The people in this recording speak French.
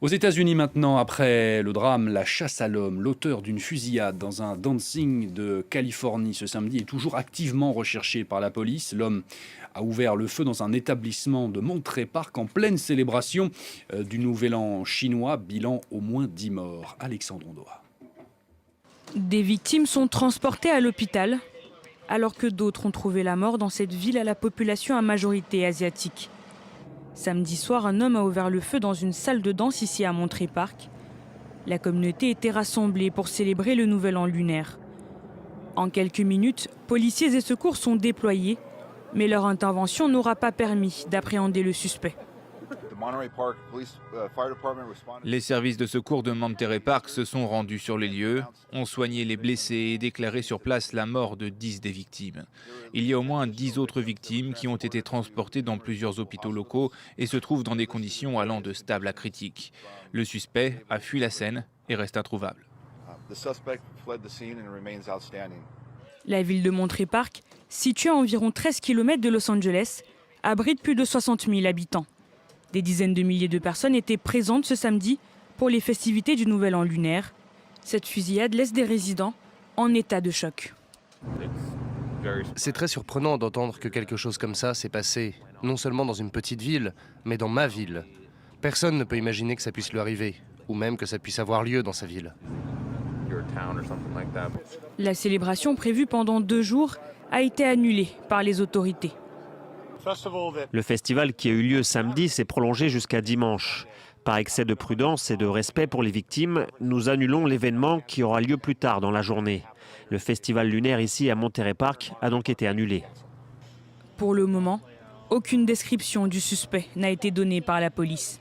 Aux États-Unis maintenant, après le drame, la chasse à l'homme, l'auteur d'une fusillade dans un dancing de Californie ce samedi est toujours activement recherché par la police. L'homme a ouvert le feu dans un établissement de Monterey Park en pleine célébration du Nouvel An chinois, bilan au moins 10 morts. Alexandre Ondoa. Des victimes sont transportées à l'hôpital, alors que d'autres ont trouvé la mort dans cette ville à la population à majorité asiatique. Samedi soir, un homme a ouvert le feu dans une salle de danse ici à Monterey Park. La communauté était rassemblée pour célébrer le Nouvel An lunaire. En quelques minutes, policiers et secours sont déployés, mais leur intervention n'aura pas permis d'appréhender le suspect. Les services de secours de Monterey Park se sont rendus sur les lieux, ont soigné les blessés et déclaré sur place la mort de 10 des victimes. Il y a au moins 10 autres victimes qui ont été transportées dans plusieurs hôpitaux locaux et se trouvent dans des conditions allant de stable à critique. Le suspect a fui la scène et reste introuvable. La ville de Monterey Park, située à environ 13 km de Los Angeles, abrite plus de 60 000 habitants. Des dizaines de milliers de personnes étaient présentes ce samedi pour les festivités du Nouvel An lunaire. Cette fusillade laisse des résidents en état de choc. C'est très surprenant d'entendre que quelque chose comme ça s'est passé, non seulement dans une petite ville, mais dans ma ville. Personne ne peut imaginer que ça puisse lui arriver, ou même que ça puisse avoir lieu dans sa ville. La célébration prévue pendant 2 jours a été annulée par les autorités. Le festival qui a eu lieu samedi s'est prolongé jusqu'à dimanche. Par excès de prudence et de respect pour les victimes, nous annulons l'événement qui aura lieu plus tard dans la journée. Le festival lunaire ici à Monterey Park a donc été annulé. Pour le moment, aucune description du suspect n'a été donnée par la police.